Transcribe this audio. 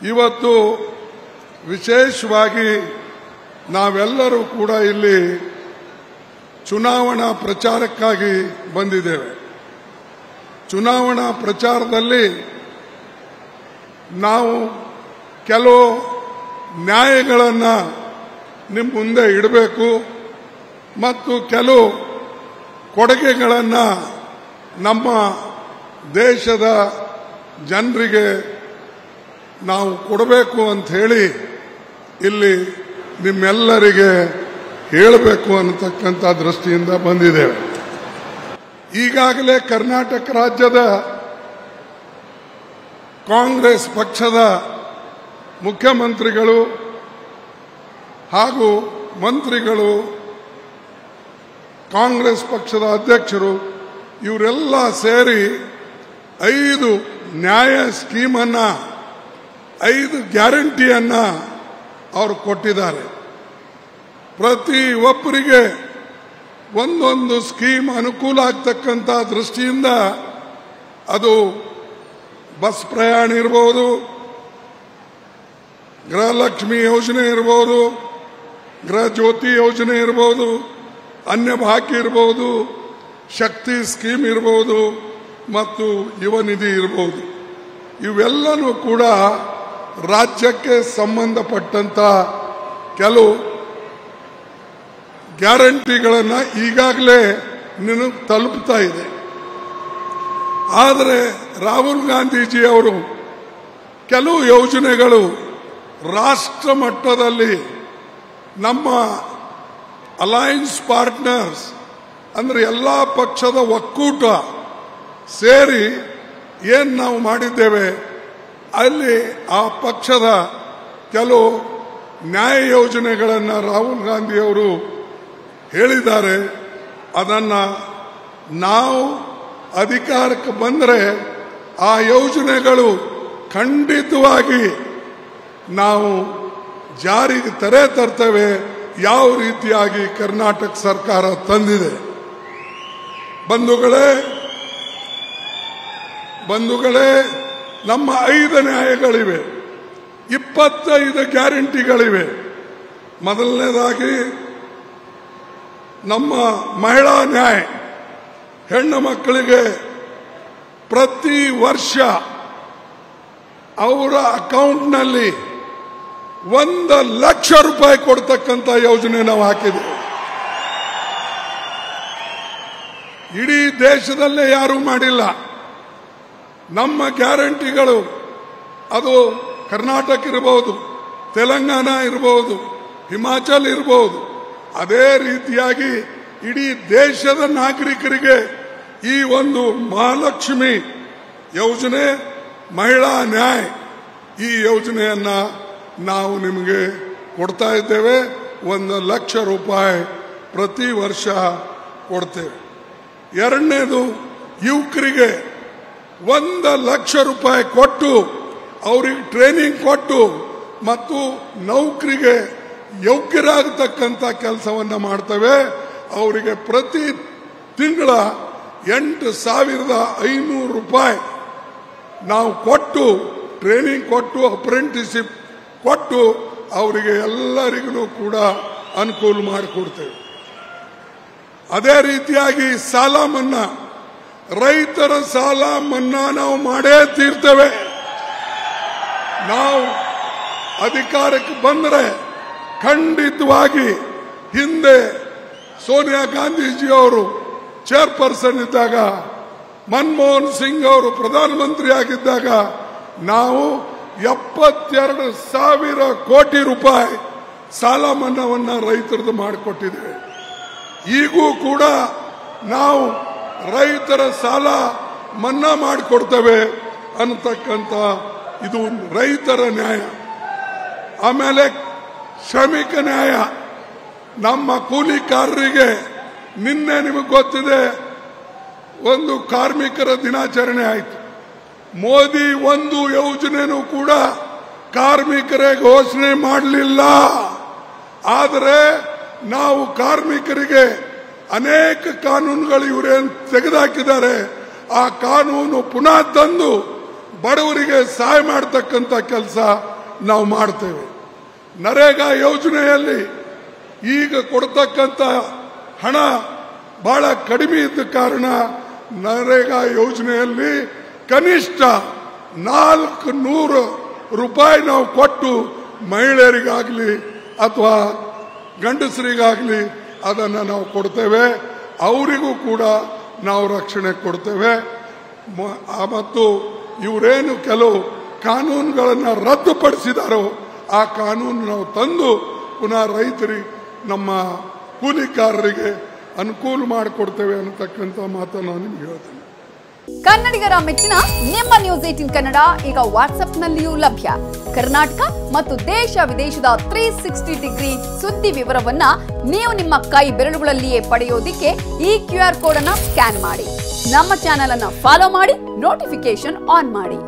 ಇವತ್ತು ವಿಶೇಷವಾಗಿ ನಾವೆಲ್ಲರೂ ಕೂಡ ಇಲ್ಲಿ ಚುನಾವಣಾ ಪ್ರಚಾರಕ್ಕಾಗಿ ಬಂದಿದ್ದೇವೆ. ಚುನಾವಣಾ ಪ್ರಚಾರದಲ್ಲಿ ನಾವು ಕೆಲವು ನ್ಯಾಯಗಳನ್ನು ನಿಮ್ಮ ಮುಂದೆ ಇಡಬೇಕು ಮತ್ತು ಕೆಲವು ಕೊಡುಗೆಗಳನ್ನು ನಮ್ಮ ದೇಶದ ಜನರಿಗೆ ನಾವು ಕೊಡಬೇಕು ಅಂತ ಹೇಳಿ ಇಲ್ಲಿ ನಿಮ್ಮೆಲ್ಲರಿಗೆ ಹೇಳಬೇಕು ಅನ್ನತಕ್ಕಂಥ ದೃಷ್ಟಿಯಿಂದ ಬಂದಿದ್ದೇವೆ. ಈಗಾಗಲೇ ಕರ್ನಾಟಕ ರಾಜ್ಯದ ಕಾಂಗ್ರೆಸ್ ಪಕ್ಷದ ಮುಖ್ಯಮಂತ್ರಿಗಳು ಹಾಗೂ ಮಂತ್ರಿಗಳು, ಕಾಂಗ್ರೆಸ್ ಪಕ್ಷದ ಅಧ್ಯಕ್ಷರು ಇವರೆಲ್ಲ ಸೇರಿ 5 ನ್ಯಾಯ ಸ್ಕೀಮನ್ನ 5 ಗ್ಯಾರಂಟಿಯನ್ನ ಅವರು ಕೊಟ್ಟಿದ್ದಾರೆ. ಪ್ರತಿ ಒಬ್ಬರಿಗೆ ಒಂದೊಂದು ಸ್ಕೀಮ್ ಅನುಕೂಲ ಆಗ್ತಕ್ಕಂಥ ದೃಷ್ಟಿಯಿಂದ ಅದು ಬಸ್ ಪ್ರಯಾಣ ಇರಬಹುದು, ಗೃಹಲಕ್ಷ್ಮಿ ಯೋಜನೆ ಇರಬಹುದು, ಗೃಹ ಜ್ಯೋತಿ ಯೋಜನೆ ಇರಬಹುದು, ಅನ್ನಭಾಗ್ಯ ಇರಬಹುದು, ಶಕ್ತಿ ಸ್ಕೀಮ್ ಇರಬಹುದು ಮತ್ತು ಯುವ ನಿಧಿ ಇರಬಹುದು. ಇವೆಲ್ಲನೂ ಕೂಡ ರಾಜ್ಯಕ್ಕೆ ಸಂಬಂಧಪಟ್ಟಂತ ಕೆಲವು ಗ್ಯಾರಂಟಿಗಳನ್ನು ಈಗಾಗಲೇ ನಿನಗೆ ತಲುಪ್ತಾ ಇದೆ. ಆದರೆ ರಾಹುಲ್ ಗಾಂಧೀಜಿ ಅವರು ಕೆಲವು ಯೋಜನೆಗಳು ರಾಷ್ಟ್ರ ಮಟ್ಟದಲ್ಲಿ ನಮ್ಮ ಅಲೈನ್ಸ್ ಪಾರ್ಟ್ನರ್ಸ್ ಅಂದ್ರೆ ಎಲ್ಲ ಪಕ್ಷದ ಒಕ್ಕೂಟ ಸೇರಿ ಏನು ನಾವು ಮಾಡಿದ್ದೇವೆ, ಅಲ್ಲಿ ಆ ಪಕ್ಷದ ಕೆಲವು ನ್ಯಾಯ ಯೋಜನೆಗಳನ್ನು ರಾಹುಲ್ ಗಾಂಧಿ ಅವರು ಹೇಳಿದ್ದಾರೆ. ಅದನ್ನು ನಾವು ಅಧಿಕಾರಕ್ಕೆ ಬಂದರೆ ಆ ಯೋಜನೆಗಳು ಖಂಡಿತವಾಗಿ ನಾವು ಜಾರಿಗೆ ತರ್ತೇವೆ. ಯಾವ ರೀತಿಯಾಗಿ ಕರ್ನಾಟಕ ಸರ್ಕಾರ ತಂದಿದೆ. ಬಂಧುಗಳೇ, ನಮ್ಮ 5 ನ್ಯಾಯಗಳಿವೆ, 25 ಗ್ಯಾರಂಟಿಗಳಿವೆ. ಮೊದಲನೇದಾಗಿ ನಮ್ಮ ಮಹಿಳಾ ನ್ಯಾಯ, ಹೆಣ್ಣು ಮಕ್ಕಳಿಗೆ ಪ್ರತಿ ವರ್ಷ ಅವರ ಅಕೌಂಟ್ನಲ್ಲಿ 1 ಲಕ್ಷ ರೂಪಾಯಿ ಕೊಡ್ತಕ್ಕಂಥ ಯೋಜನೆ ನಾವು ಹಾಕಿದ್ದೇವೆ. ಇಡೀ ದೇಶದಲ್ಲೇ ಯಾರೂ ಮಾಡಿಲ್ಲ. ನಮ್ಮ ಗ್ಯಾರಂಟಿಗಳು ಅದು ಕರ್ನಾಟಕ ಇರಬಹುದು, ತೆಲಂಗಾಣ ಇರಬಹುದು, ಹಿಮಾಚಲ್ ಇರಬಹುದು. ಅದೇ ರೀತಿಯಾಗಿ ಇಡೀ ದೇಶದ ನಾಗರಿಕರಿಗೆ ಈ ಒಂದು ಮಹಾಲಕ್ಷ್ಮಿ ಯೋಜನೆ, ಮಹಿಳಾ ನ್ಯಾಯ ಈ ಯೋಜನೆಯನ್ನ ನಾವು ನಿಮಗೆ ಕೊಡ್ತಾ ಇದ್ದೇವೆ. 1 ಲಕ್ಷ ರೂಪಾಯಿ ಪ್ರತಿ ವರ್ಷ ಕೊಡ್ತೇವೆ. ಎರಡನೇದು, ಯುವಕರಿಗೆ 1 ಲಕ್ಷ ರೂಪಾಯಿ ಕೊಟ್ಟು ಅವರಿಗೆ ಟ್ರೈನಿಂಗ್ ಕೊಟ್ಟು ಮತ್ತು ನೌಕರಿಗೆ ಯೋಗ್ಯರಾಗತಕ್ಕಂಥ ಕೆಲಸವನ್ನ ಮಾಡ್ತೇವೆ. ಅವರಿಗೆ ಪ್ರತಿ ತಿಂಗಳ 8,500 ರೂಪಾಯಿ ನಾವು ಕೊಟ್ಟು ಟ್ರೈನಿಂಗ್ ಕೊಟ್ಟು ಅಪ್ರೆಂಟಿಸ್ಶಿಪ್ ಕೊಟ್ಟು ಅವರಿಗೆ ಎಲ್ಲರಿಗೂ ಕೂಡ ಅನುಕೂಲ ಮಾಡಿಕೊಡ್ತೇವೆ. ಅದೇ ರೀತಿಯಾಗಿ ಸಾಲ ಮನ್ನಾ, ರೈತರ ಸಾಲ ಮನ್ನಾ ನಾವು ಮಾಡೇ ತೀರ್ತೇವೆ. ನಾವು ಅಧಿಕಾರಕ್ಕೆ ಬಂದರೆ ಖಂಡಿತವಾಗಿ, ಹಿಂದೆ ಸೋನಿಯಾ ಗಾಂಧೀಜಿ ಅವರು ಚೇರ್ಪರ್ಸನ್ ಇದ್ದಾಗ, ಮನಮೋಹನ್ ಸಿಂಗ್ ಅವರು ಪ್ರಧಾನಮಂತ್ರಿ ಆಗಿದ್ದಾಗ ನಾವು 72,000 ಕೋಟಿ ರೂಪಾಯಿ ಸಾಲ ಮನ್ನಾವನ್ನ ರೈತರದ್ದು ಮಾಡಿಕೊಟ್ಟಿದ್ದೇವೆ. ಈಗೂ ಕೂಡ ನಾವು ರೈತರ ಸಾಲ ಮನ್ನಾ ಮಾಡಿಕೊಡ್ತೇವೆ ಅನ್ನತಕ್ಕಂಥ ಇದು ರೈತರ ನ್ಯಾಯ. ಆಮೇಲೆ ಶ್ರಮಿಕ ನ್ಯಾಯ, ನಮ್ಮ ಕೂಲಿಕಾರರಿಗೆ ನಿನ್ನೆ ನಿಮಗೆ ಗೊತ್ತಿದೆ ಒಂದು ಕಾರ್ಮಿಕರ ದಿನಾಚರಣೆ ಆಯಿತು. ಮೋದಿ ಒಂದು ಯೋಜನೆನೂ ಕೂಡ ಕಾರ್ಮಿಕರೇ ಘೋಷಣೆ ಮಾಡಲಿಲ್ಲ. ಆದರೆ ನಾವು ಕಾರ್ಮಿಕರಿಗೆ ಅನೇಕ ಕಾನೂನುಗಳು ಇವರೇನು ತೆಗೆದುಹಾಕಿದ್ದಾರೆ, ಆ ಕಾನೂನು ಪುನಃ ತಂದು ಬಡವರಿಗೆ ಸಹಾಯ ಮಾಡತಕ್ಕಂಥ ಕೆಲಸ ನಾವು ಮಾಡ್ತೇವೆ. ನರೇಗಾ ಯೋಜನೆಯಲ್ಲಿ ಈಗ ಕೊಡ್ತಕ್ಕಂಥ ಹಣ ಬಹಳ ಕಡಿಮೆ ಇದ್ದ ಕಾರಣ ನರೇಗಾ ಯೋಜನೆಯಲ್ಲಿ ಕನಿಷ್ಠ 400 ರೂಪಾಯಿ ನಾವು ಕೊಟ್ಟು ಮಹಿಳೆಯರಿಗಾಗಲಿ ಅಥವಾ ಗಂಡಸರಿಗಾಗಲಿ ಅದನ್ನು ನಾವು ಕೊಡ್ತೇವೆ. ಅವರಿಗೂ ಕೂಡ ನಾವು ರಕ್ಷಣೆ ಕೊಡ್ತೇವೆ. ಮತ್ತು ಇವರೇನು ಕೆಲವು ಕಾನೂನುಗಳನ್ನು ರದ್ದುಪಡಿಸಿದಾರೋ ಆ ಕಾನೂನು ನಾವು ತಂದು ಪುನಃ ರೈತರಿಗೆ ನಮ್ಮ ಕೂಲಿಕಾರರಿಗೆ ಅನುಕೂಲ ಮಾಡಿಕೊಡ್ತೇವೆ ಅನ್ನತಕ್ಕಂಥ ಮಾತನ್ನು ನಾನು ನಿಮ್ಗೆ ಹೇಳ್ತೇನೆ. ಕನ್ನಡಿಗರ ಮೆಚ್ಚಿನ ನಿಮ್ಮ ನ್ಯೂಸ್ 18 ಕನ್ನಡ ಈಗ ವಾಟ್ಸ್ಆಪ್ನಲ್ಲಿಯೂ ಲಭ್ಯ. ಕರ್ನಾಟಕ ಮತ್ತು ದೇಶ ವಿದೇಶದ 360 ಡಿಗ್ರಿ ಸುದ್ದಿ ವಿವರವನ್ನ ನೀವು ನಿಮ್ಮ ಕೈ ಬೆರಳುಗಳಲ್ಲಿಯೇ ಪಡೆಯೋದಿಕ್ಕೆ ಈ QR ಕೋಡ್ ಅನ್ನ ಸ್ಕ್ಯಾನ್ ಮಾಡಿ. ನಮ್ಮ ಚಾನೆಲ್ ಅನ್ನ ಫಾಲೋ ಮಾಡಿ, ನೋಟಿಫಿಕೇಶನ್ ಆನ್ ಮಾಡಿ.